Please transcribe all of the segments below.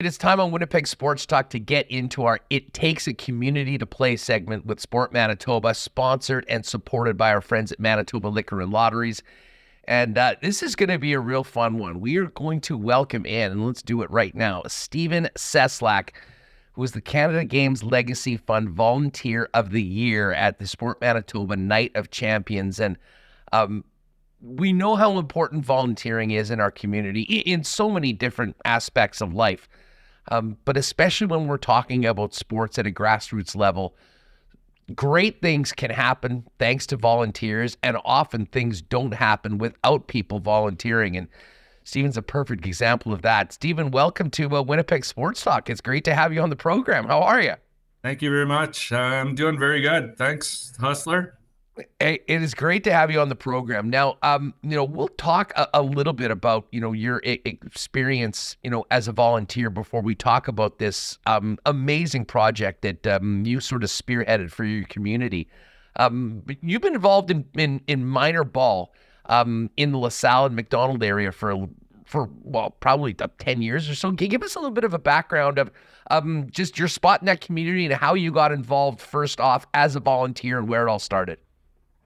It is time on Winnipeg Sports Talk to get into our It Takes a Community to Play segment with Sport Manitoba, sponsored and supported by our friends at Manitoba Liquor Lotteries. And this is going to be a real fun one. We are going to welcome in, and let's do it right now, Stephen Ceslak, who is the Canada Games Legacy Fund Volunteer of the Year at the Sport Manitoba Night of Champions. And we know how important volunteering is in our community in so many different aspects of life. But especially when we're talking about sports at a grassroots level, great things can happen thanks to volunteers, and often things don't happen without people volunteering. And Stephen's a perfect example of that. Stephen, welcome to Winnipeg Sports Talk. It's great to have you on the program. How are you? Thank you very much. I'm doing very good. Thanks, Hustler. It is great to have you on the program. Now, we'll talk a little bit about, your experience, as a volunteer before we talk about this amazing project that you sort of spearheaded for your community. But you've been involved in minor ball in the LaSalle and McDonald area for probably 10 years or so. Can you give us a little bit of a background of just your spot in that community and how you got involved first off as a volunteer and where it all started?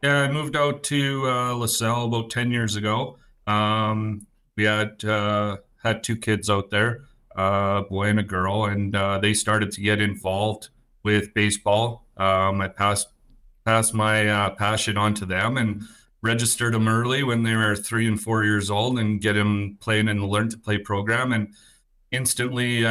Yeah, I moved out to LaSalle about 10 years ago. We had two kids out there, a boy and a girl, and they started to get involved with baseball. I passed my passion on to them and registered them early when they were 3 and 4 years old and get them playing in the Learn to Play program, and instantly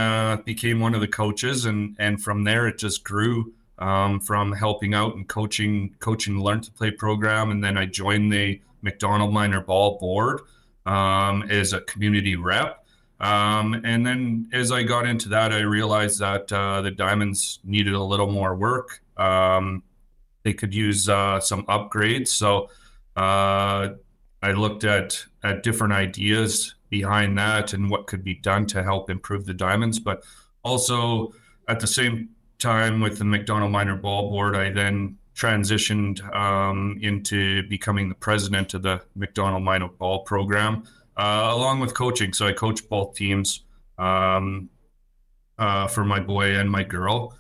became one of the coaches. And from there, it just grew. From helping out and coaching the Learn to Play program. And then I joined the McDonald Minor Ball Board as a community rep. And then as I got into that, I realized that the Diamonds needed a little more work. They could use some upgrades. So I looked at different ideas behind that and what could be done to help improve the Diamonds. But also at the same time with the McDonald Minor Ball Board, I then transitioned into becoming the president of the McDonald Minor Ball program, along with coaching. So I coach both teams for my boy and my girl.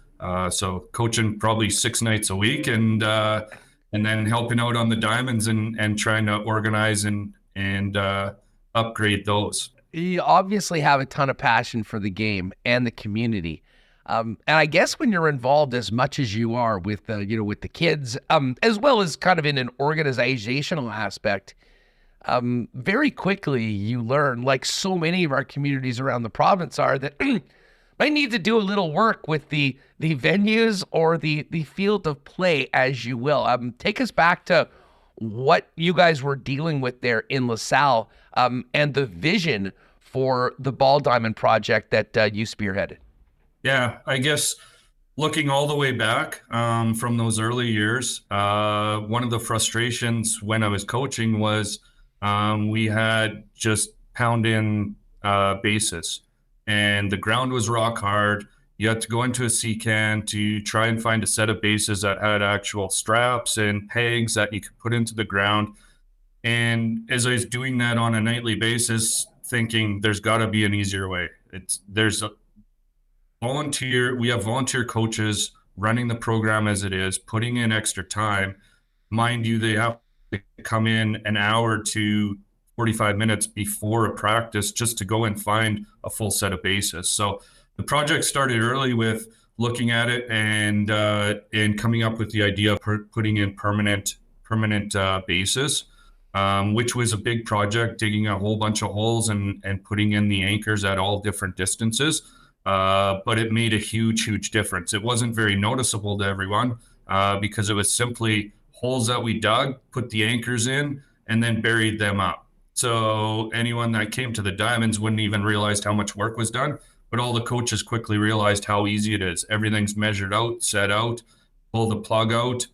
So coaching probably 6 nights a week, and then helping out on the Diamonds and trying to organize and upgrade those. You obviously have a ton of passion for the game and the community. And I guess when you're involved as much as you are with the kids, as well as kind of in an organizational aspect, very quickly you learn, like so many of our communities around the province are, that might need to do a little work with the venues or the field of play, as you will. Take us back to what you guys were dealing with there in LaSalle, and the vision for the Ball Diamond project that you spearheaded. Yeah, I guess looking all the way back from those early years, one of the frustrations when I was coaching was we had just pound-in bases, and the ground was rock hard. You had to go into a C-can to try and find a set of bases that had actual straps and pegs that you could put into the ground. And as I was doing that on a nightly basis, thinking there's got to be an easier way. We have volunteer coaches running the program as it is, putting in extra time. Mind you, they have to come in an hour to 45 minutes before a practice just to go and find a full set of bases. So the project started early with looking at it and coming up with the idea of putting in permanent bases, which was a big project, digging a whole bunch of holes and putting in the anchors at all different distances. But it made a huge difference. It wasn't very noticeable to everyone because it was simply holes that we dug, put the anchors in, and then buried them up. So anyone that came to the Diamonds wouldn't even realize how much work was done, but all the coaches quickly realized how easy it is. Everything's measured out, set out, pull the plug out,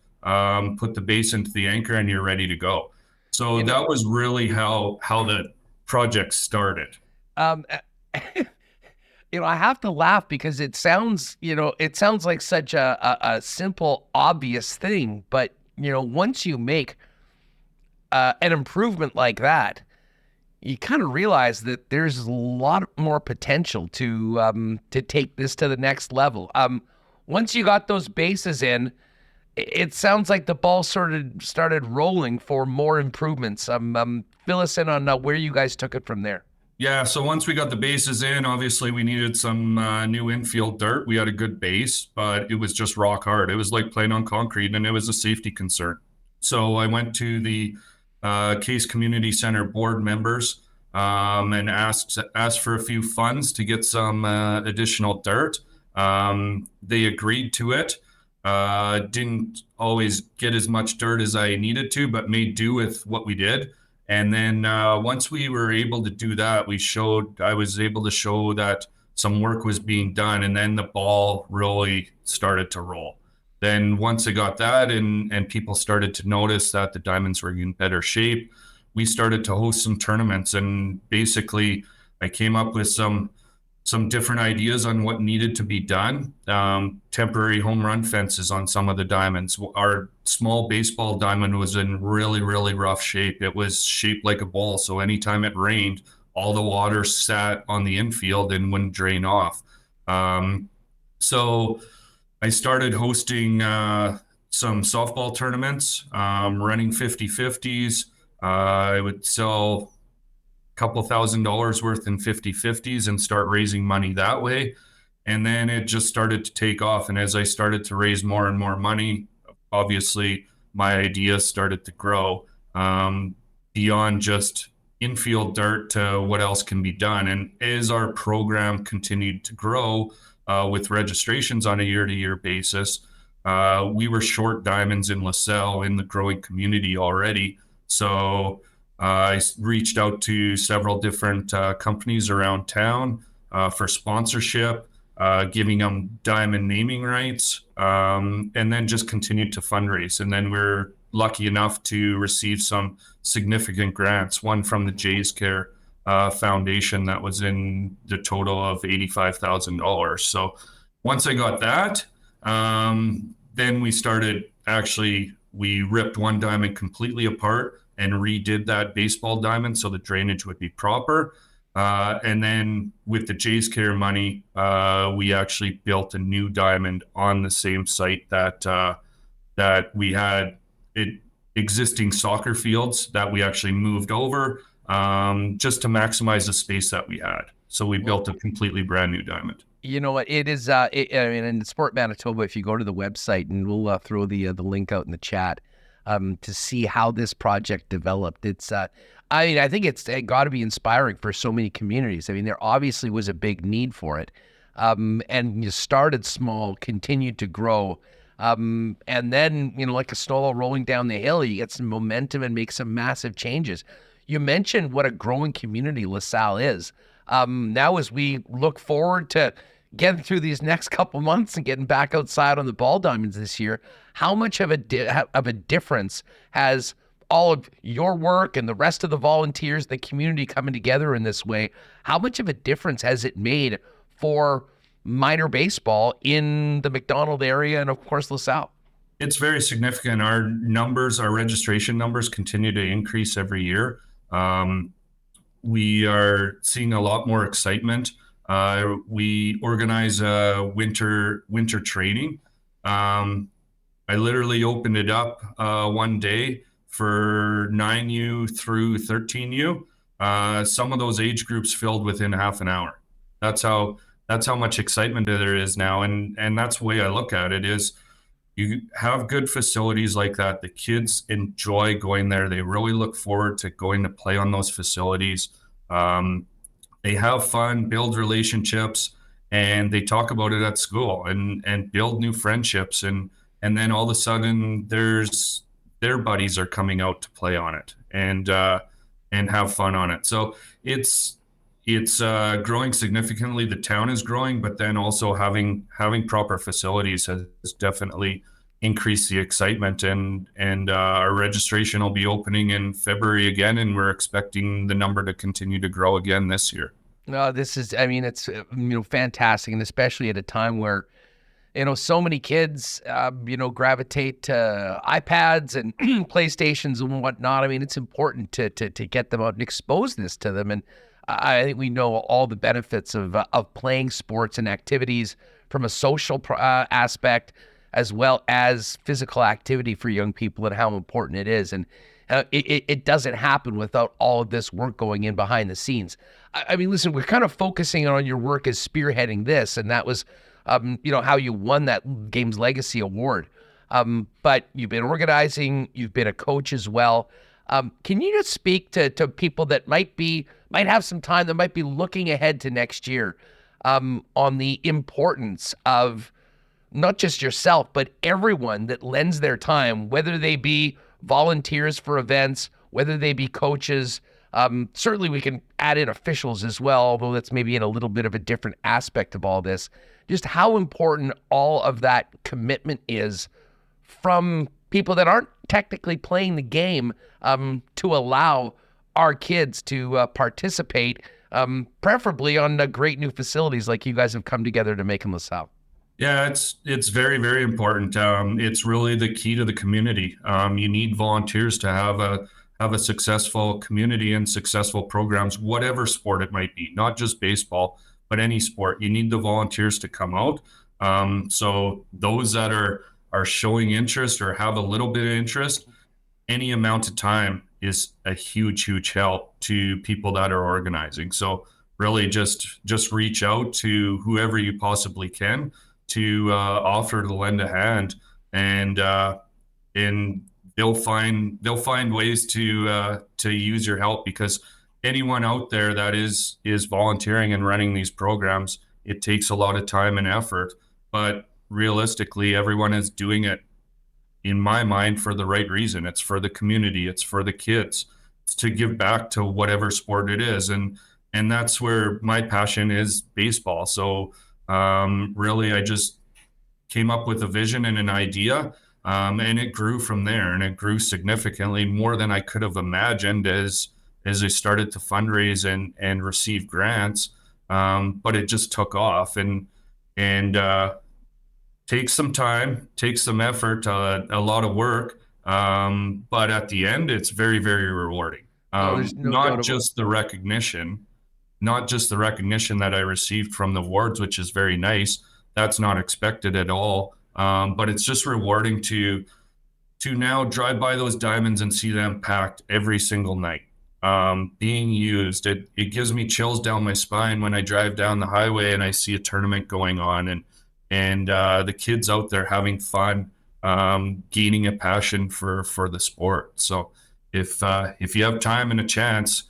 put the base into the anchor, and you're ready to go. So that was really how the project started. I have to laugh because it sounds like such a simple, obvious thing. But, once you make an improvement like that, you kind of realize that there's a lot more potential to take this to the next level. Once you got those bases in, it sounds like the ball started rolling for more improvements. Fill us in on where you guys took it from there. Yeah, so once we got the bases in, obviously we needed some new infield dirt. We had a good base, but it was just rock hard. It was like playing on concrete, and it was a safety concern. So I went to the Case Community Center board members and asked for a few funds to get some additional dirt. They agreed to it. Didn't always get as much dirt as I needed to, but made do with what we did. And then once we were able to do that, I was able to show that some work was being done, and then the ball really started to roll. Then once I got that and people started to notice that the diamonds were in better shape, we started to host some tournaments. And basically I came up with some different ideas on what needed to be done. Temporary home run fences on some of the diamonds. Our small baseball diamond was in really, really rough shape. It was shaped like a bowl. So anytime it rained, all the water sat on the infield and wouldn't drain off. So I started hosting some softball tournaments, running 50-50s. I would sell couple $1,000s worth in 50-50s and start raising money that way. And then it just started to take off. And as I started to raise more and more money, obviously my ideas started to grow beyond just infield dirt to what else can be done. And as our program continued to grow with registrations on a year-to-year basis, we were short diamonds in LaSalle in the growing community already. So I reached out to several different companies around town for sponsorship, giving them diamond naming rights, and then just continued to fundraise. And then we're lucky enough to receive some significant grants, one from the Jays Care Foundation that was in the total of $85,000. So once I got that, then we ripped one diamond completely apart and redid that baseball diamond so the drainage would be proper. And then with the Jays Care money, we actually built a new diamond on the same site that we had existing soccer fields that we actually moved over just to maximize the space that we had. So we built a completely brand new diamond. You know what? It is. I mean, in Sport Manitoba, if you go to the website, and we'll throw the link out in the chat to see how this project developed. It's. I mean, I think it's got to be inspiring for so many communities. I mean, there obviously was a big need for it, and you started small, continued to grow, and then like a snowball rolling down the hill, you get some momentum and make some massive changes. You mentioned what a growing community LaSalle is. Now, as we look forward to getting through these next couple months and getting back outside on the ball diamonds this year, how much of a difference has all of your work and the rest of the volunteers, the community coming together in this way, how much of a difference has it made for minor baseball in the McDonald area and, of course, LaSalle? It's very significant. Our registration numbers continue to increase every year. We are seeing a lot more excitement. We organize a winter training. I literally opened it up one day for 9U through 13U. Some of those age groups filled within half an hour. That's how much excitement there is now, and that's the way I look at it. Is you have good facilities like that. The kids enjoy going there. They really look forward to going to play on those facilities. They have fun, build relationships, and they talk about it at school and build new friendships. And then all of a sudden their buddies are coming out to play on it and have fun on it. So it's growing significantly. The town is growing, but then also having proper facilities has definitely increased the excitement. And our registration will be opening in February again, and we're expecting the number to continue to grow again this year. No, this is. I mean, it's fantastic, and especially at a time where So many kids, gravitate to iPads and PlayStations and whatnot. I mean, it's important to get them out and expose this to them. And I think we know all the benefits of playing sports and activities from a social aspect, as well as physical activity for young people, and how important it is. And it doesn't happen without all of this work going in behind the scenes. I mean, listen, we're kind of focusing on your work as spearheading this, and that was how you won that Games Legacy Award. But you've been organizing, you've been a coach as well. Can you just speak to people that might have some time, that might be looking ahead to next year, on the importance of not just yourself, but everyone that lends their time, whether they be volunteers for events, whether they be coaches. Certainly we can add in officials as well, although that's maybe in a little bit of a different aspect of all this. Just how important all of that commitment is from people that aren't technically playing the game, to allow our kids to participate, preferably on great new facilities like you guys have come together to make in LaSalle. Yeah, it's very, very important. It's really the key to the community. You need volunteers to have a successful community and successful programs, whatever sport it might be, not just baseball, but any sport. You need the volunteers to come out. So those that are showing interest or have a little bit of interest, any amount of time is a huge, huge help to people that are organizing. So really just reach out to whoever you possibly can to offer to lend a hand, and they'll find ways to use your help, because anyone out there that is volunteering and running these programs, it takes a lot of time and effort, but realistically everyone is doing it, in my mind, for the right reason. It's for the community, it's for the kids, it's to give back to whatever sport it is, and that's where my passion is, baseball. So really, I just came up with a vision and an idea, and it grew from there, and it grew significantly more than I could have imagined as I started to fundraise and receive grants. But it just took off, and takes some time, takes some effort, a lot of work. But at the end, it's very, very rewarding. There's no doubt Not about just the recognition, that I received from the awards, which is very nice. That's not expected at all. But it's just rewarding to now drive by those diamonds and see them packed every single night, being used. It gives me chills down my spine when I drive down the highway and I see a tournament going on, and the kids out there having fun, gaining a passion for the sport. So if you have time and a chance,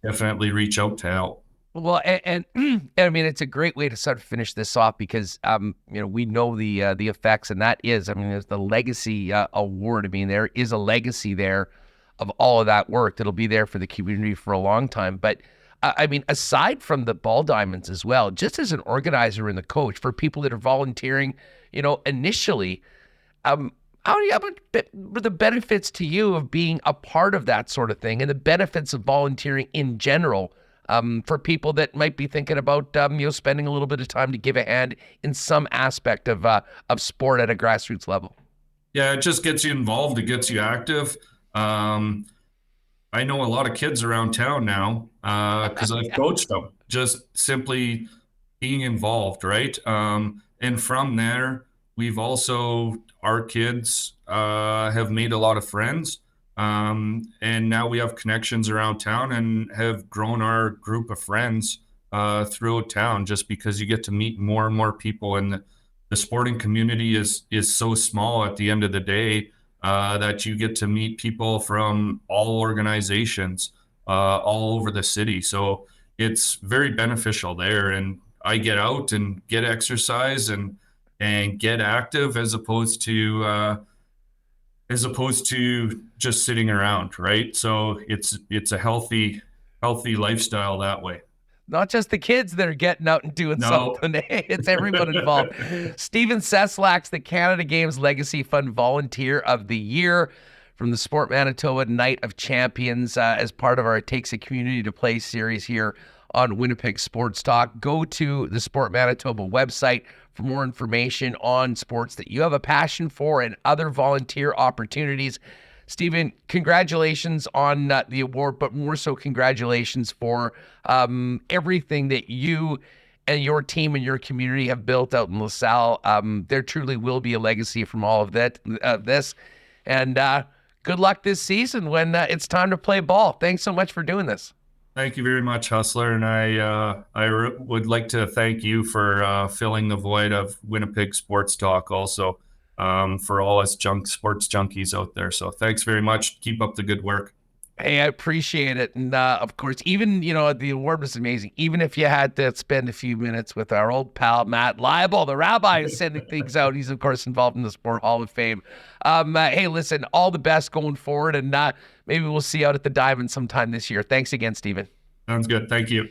definitely reach out to help. Well, and I mean, it's a great way to sort of finish this off, because we know the effects, and that is, I mean, there's the legacy award. I mean, there is a legacy there of all of that work that'll be there for the community for a long time. But I mean, aside from the ball diamonds as well, just as an organizer and the coach, for people that are volunteering, initially, how the benefits to you of being a part of that sort of thing, and the benefits of volunteering in general, for people that might be thinking about spending a little bit of time to give a hand in some aspect of sport at a grassroots level? Yeah, it just gets you involved. It gets you active. I know a lot of kids around town now, because I've coached them. Just simply being involved, right? And from there, our kids have made a lot of friends. And now we have connections around town and have grown our group of friends throughout town, just because you get to meet more and more people. And the sporting community is so small at the end of the day, that you get to meet people from all organizations all over the city. So it's very beneficial there. And I get out and get exercise and get active, as opposed to just sitting around, right? So it's a healthy lifestyle that way. Not just the kids that are getting out and doing No. something. It's everyone involved. Stephen Ceslak's the Canada Games Legacy Fund Volunteer of the Year from the Sport Manitoba Night of Champions, as part of our It Takes a Community to Play series here on Winnipeg Sports Talk. Go to the Sport Manitoba website for more information on sports that you have a passion for and other volunteer opportunities. Stephen, congratulations on the award, but more so congratulations for everything that you and your team and your community have built out in LaSalle. There truly will be a legacy from all of this. And good luck this season when it's time to play ball. Thanks so much for doing this. Thank you very much, Hustler. And I would like to thank you for filling the void of Winnipeg Sports Talk also, for all us sports junkies out there. So thanks very much. Keep up the good work. Hey, I appreciate it. And of course, even, the award was amazing. Even if you had to spend a few minutes with our old pal, Matt Leibel, the rabbi, is sending things out. He's, of course, involved in the Sport Hall of Fame. Hey, listen, all the best going forward. And maybe we'll see you out at the Diamond sometime this year. Thanks again, Stephen. Sounds good. Thank you.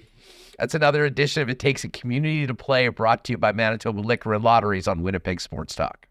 That's another edition of It Takes a Community to Play, brought to you by Manitoba Liquor Lotteries on Winnipeg Sports Talk.